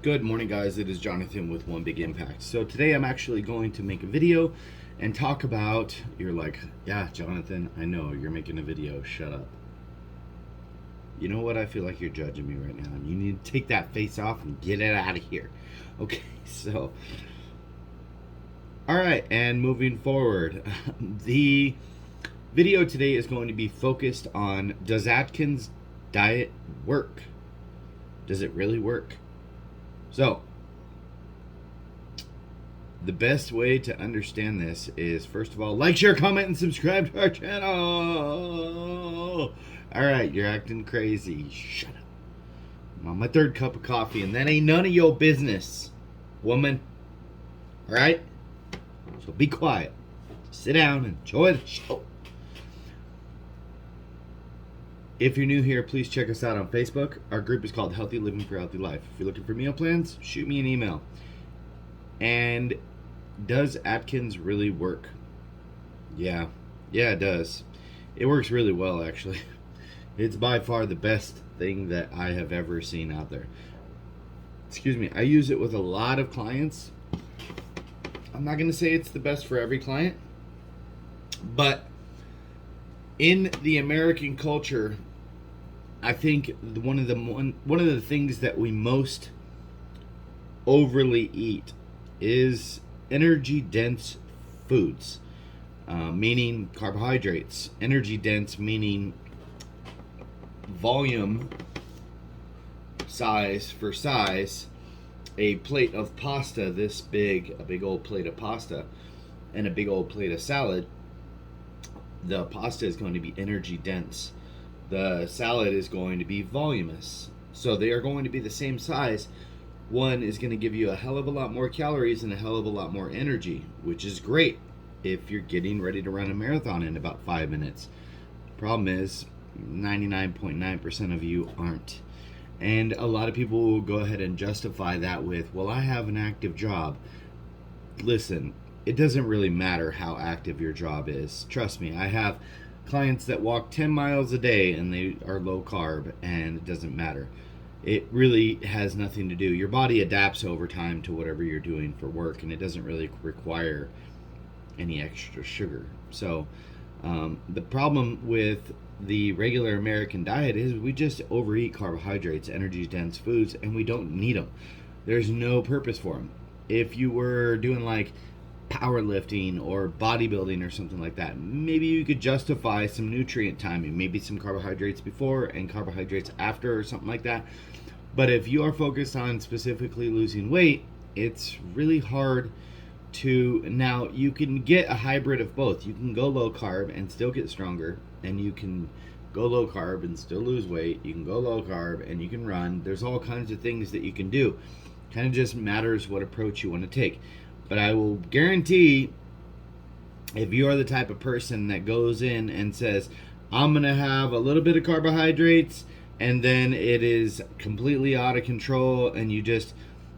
Good morning, guys. It is Jonathan with One Big Impact. So today I'm actually going to make a video and talk about, you're like, yeah, Jonathan, I know you're making a video. Shut up. You know what? I feel like you're judging me right now, and you need to take that face off and get it out of here. Okay, so, all right, and moving forward, the video today is going to be focused on, does Atkins diet work? Does it really work? So, the best way to understand this is, first of all, like, share, comment, and subscribe to our channel. All right, you're acting crazy. Shut up. I'm on my third cup of coffee, and that ain't none of your business, woman. All right? So be quiet. Sit down and enjoy the show. If you're new here, please check us out on Facebook. Our group is called Healthy Living for Healthy Life. If you're looking for meal plans, shoot me an email. And does Atkins really work? Yeah, it does. It works really well, actually. It's by far the best thing that I have ever seen out there. Excuse me. I use it with a lot of clients. I'm not going to say it's the best for every client, but in the American culture, I think one of the things that we most overly eat is energy dense foods, meaning carbohydrates. Energy dense meaning volume, size for size. A plate of pasta this big, a big old plate of pasta, and a big old plate of salad. The pasta is going to be energy dense. The salad is going to be voluminous. So they are going to be the same size. One is going to give you a hell of a lot more calories and a hell of a lot more energy, which is great if you're getting ready to run a marathon in about 5 minutes. Problem is, 99.9% of you aren't. And a lot of people will go ahead and justify that with, well, I have an active job. Listen, it doesn't really matter how active your job is. Trust me, I have clients that walk 10 miles a day and they are low carb, and it doesn't matter. It really has nothing to do. Your body adapts over time to whatever you're doing for work, and it doesn't really require any extra sugar. So the problem with the regular American diet is we just overeat carbohydrates, energy dense foods, and we don't need them. There's no purpose for them. If you were doing like powerlifting or bodybuilding or something like that, maybe you could justify some nutrient timing, maybe some carbohydrates before and carbohydrates after or something like that. But if you are focused on specifically losing weight, it's really hard to. Now you can get a hybrid of both. You can go low carb and still get stronger, and you can go low carb and still lose weight. You can go low carb and you can run. There's all kinds of things that you can do. Kind of just matters what approach you want to take. But I will guarantee, if you are the type of person that goes in and says, I'm going to have a little bit of carbohydrates, and then it is completely out of control, and you just,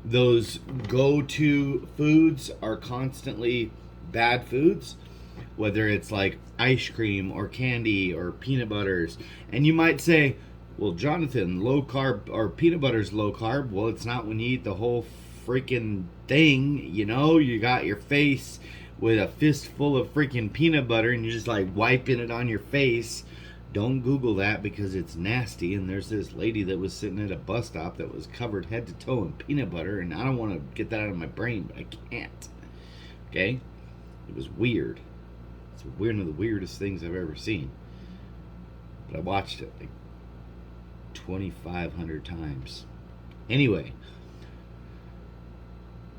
those go-to foods are constantly bad foods, whether it's like ice cream or candy or peanut butters, and you might say, well, Jonathan, low carb or peanut butter's low carb. Well, it's not when you eat the whole freaking thing. You know, you got your face with a fistful of freaking peanut butter and you're just like wiping it on your face. Don't Google that because it's nasty. And there's this lady that was sitting at a bus stop that was covered head to toe in peanut butter, and I don't want to get that out of my brain, but I can't. Okay? It was weird. It's one of the weirdest things I've ever seen. But I watched it like 2,500 times. Anyway,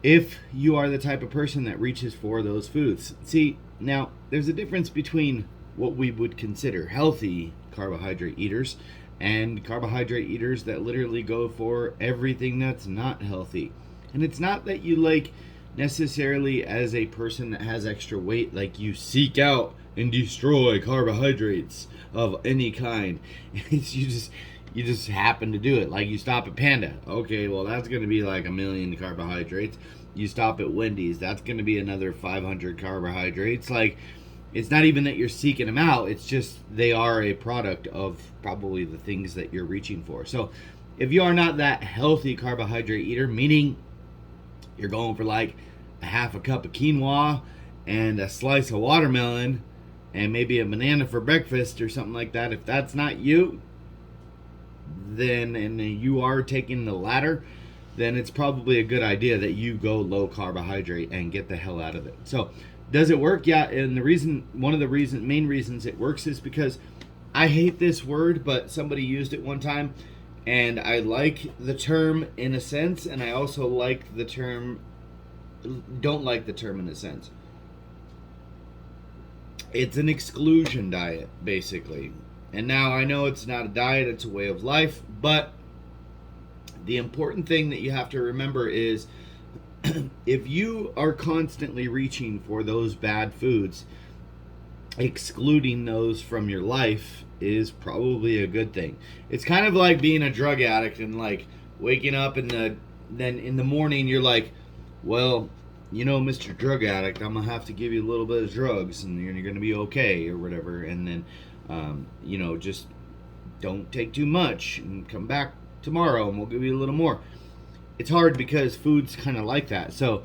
if you are the type of person that reaches for those foods, see, now there's a difference between what we would consider healthy carbohydrate eaters and carbohydrate eaters that literally go for everything that's not healthy. And it's not that you like necessarily, as a person that has extra weight, like you seek out and destroy carbohydrates of any kind. It's you just happen to do it. Like you stop at Panda. Okay, well that's going to be like 1,000,000 carbohydrates. You stop at Wendy's. That's going to be another 500 carbohydrates. Like, it's not even that you're seeking them out. It's just they are a product of probably the things that you're reaching for. So if you are not that healthy carbohydrate eater, meaning you're going for like a half a cup of quinoa and a slice of watermelon and maybe a banana for breakfast or something like that, if that's not you, then and you are taking the latter, then it's probably a good idea that you go low carbohydrate and get the hell out of it. So does it work? Yeah. And one of the main reasons it works is because I hate this word, but somebody used it one time, and I like the term in a sense, and I also don't like the term in a sense. It's an exclusion diet, basically. And now I know it's not a diet, it's a way of life, but the important thing that you have to remember is if you are constantly reaching for those bad foods, excluding those from your life is probably a good thing. It's kind of like being a drug addict and like waking up then in the morning you're like, well, Mr. Drug Addict, I'm gonna have to give you a little bit of drugs and you're gonna be okay or whatever, and then just don't take too much and come back tomorrow and we'll give you a little more. It's hard because food's kind of like that. So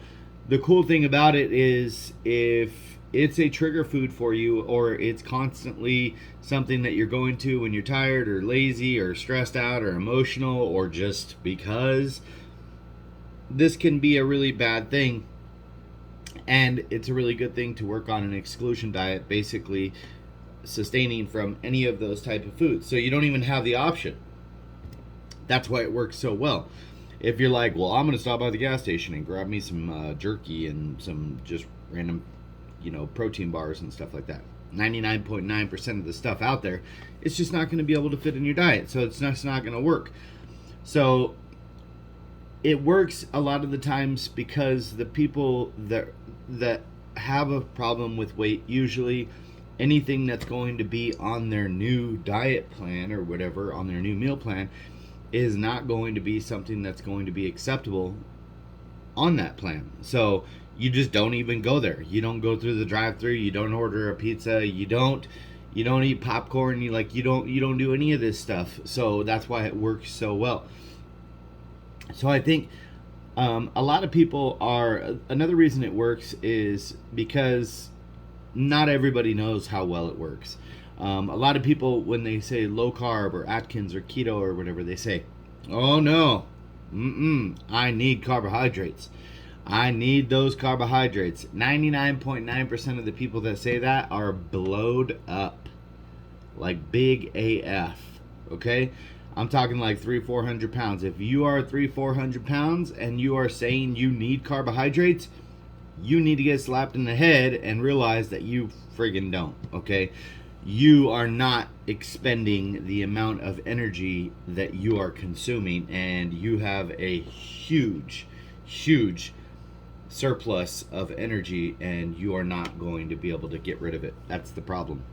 the cool thing about it is if it's a trigger food for you, or it's constantly something that you're going to when you're tired or lazy or stressed out or emotional, or just because, this can be a really bad thing. And it's a really good thing to work on an exclusion diet, basically sustaining from any of those type of foods. So you don't even have the option. That's why it works so well. If you're like, well, I'm going to stop by the gas station and grab me some jerky and some just random, protein bars and stuff like that. 99.9% of the stuff out there, it's just not going to be able to fit in your diet. So it's just not going to work. So it works a lot of the times because the people that have a problem with weight, usually anything that's going to be on their new diet plan or whatever, on their new meal plan, is not going to be something that's going to be acceptable on that plan. So you just don't even go there. You don't go through the drive-thru. You don't order a pizza. You don't eat popcorn. You don't do any of this stuff. So that's why it works so well. So I think a lot of people another reason it works is because not everybody knows how well it works. A lot of people, when they say low carb or Atkins or keto or whatever, they say, oh no, I need carbohydrates. I need those carbohydrates. 99.9% of the people that say that are blowed up. Like big AF. Okay? I'm talking like 300-400 pounds. If you are 300-400 pounds and you are saying you need carbohydrates, you need to get slapped in the head and realize that you friggin' don't. Okay? You are not expending the amount of energy that you are consuming, and you have a huge surplus of energy, and you are not going to be able to get rid of it. That's the problem.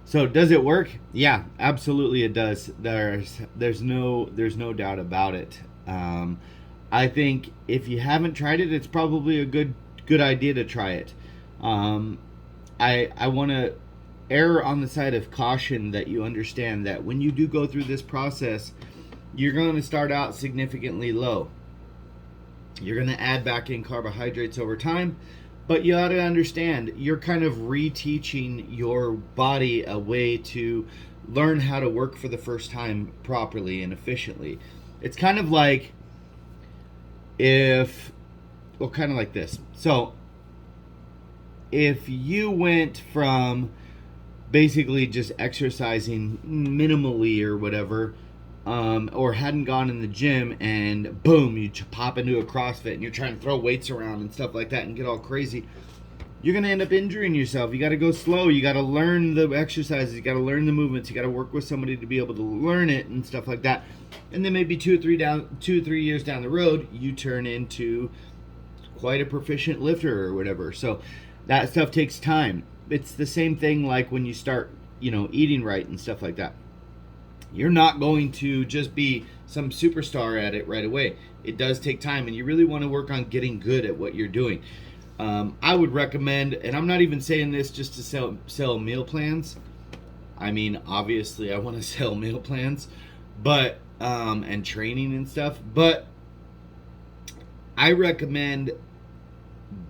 So does it work? Yeah, absolutely it does. There's no doubt about it. I think if you haven't tried it, it's probably a good idea to try it. I want to err on the side of caution that you understand that when you do go through this process, you're going to start out significantly low. You're going to add back in carbohydrates over time, but you ought to understand you're kind of reteaching your body a way to learn how to work for the first time properly and efficiently. It's kind of like kind of like this. So if you went from basically just exercising minimally or whatever, or hadn't gone in the gym, and boom, you pop into a CrossFit and you're trying to throw weights around and stuff like that and get all crazy, you're going to end up injuring yourself. You got to go slow. You got to learn the exercises. You got to learn the movements. You got to work with somebody to be able to learn it and stuff like that. And then maybe 2 or 3 years down the road, you turn into quite a proficient lifter or whatever. So that stuff takes time. It's the same thing like when you start, eating right and stuff like that. You're not going to just be some superstar at it right away. It does take time, and you really want to work on getting good at what you're doing. I would recommend, and I'm not even saying this just to sell meal plans. I mean, obviously I want to sell meal plans, but and training and stuff. But I recommend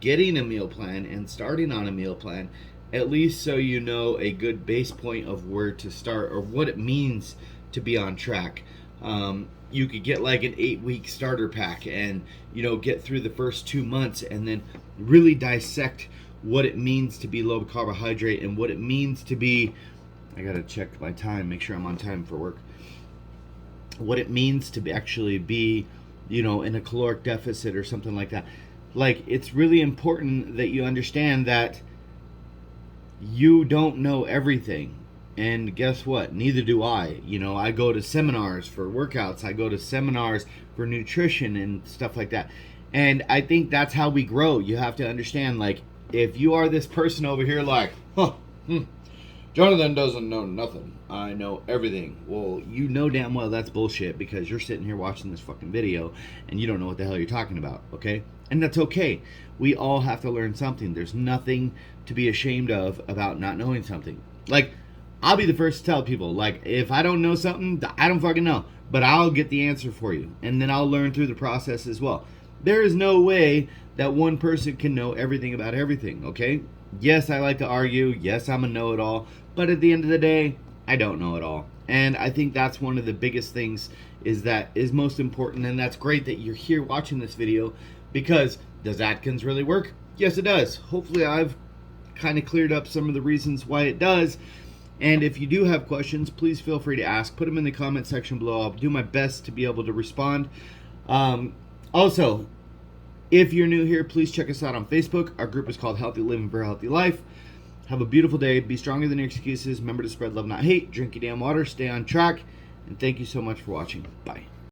getting a meal plan and starting on a meal plan, at least so you know a good base point of where to start or what it means to be on track. You could get like an 8-week starter pack and, you know, get through the first 2 months and then really dissect what it means to be low carbohydrate and what it means to be, I gotta check my time, make sure I'm on time for work, what it means to actually be, you know, in a caloric deficit or something like that. Like, it's really important that you understand that you don't know everything. And guess what? Neither do I. You know, I go to seminars for workouts. I go to seminars for nutrition and stuff like that. And I think that's how we grow. You have to understand, like, if you are this person over here like, Jonathan doesn't know nothing. I know everything. Well, you know damn well that's bullshit because you're sitting here watching this fucking video and you don't know what the hell you're talking about, okay? And that's okay. We all have to learn something. There's nothing to be ashamed of about not knowing something. Like, I'll be the first to tell people, like, if I don't know something, I don't fucking know. But I'll get the answer for you. And then I'll learn through the process as well. There is no way that one person can know everything about everything, okay? Yes, I like to argue. Yes, I'm a know-it-all. But at the end of the day, I don't know it all. And I think that's one of the biggest things is most important. And that's great that you're here watching this video, because does Atkins really work? Yes, it does. Hopefully I've kind of cleared up some of the reasons why it does. And if you do have questions, please feel free to ask. Put them in the comment section below. I'll do my best to be able to respond. Also, if you're new here, please check us out on Facebook. Our group is called Healthy Living for a Healthy Life. Have a beautiful day. Be stronger than your excuses. Remember to spread love, not hate. Drink your damn water. Stay on track. And thank you so much for watching. Bye.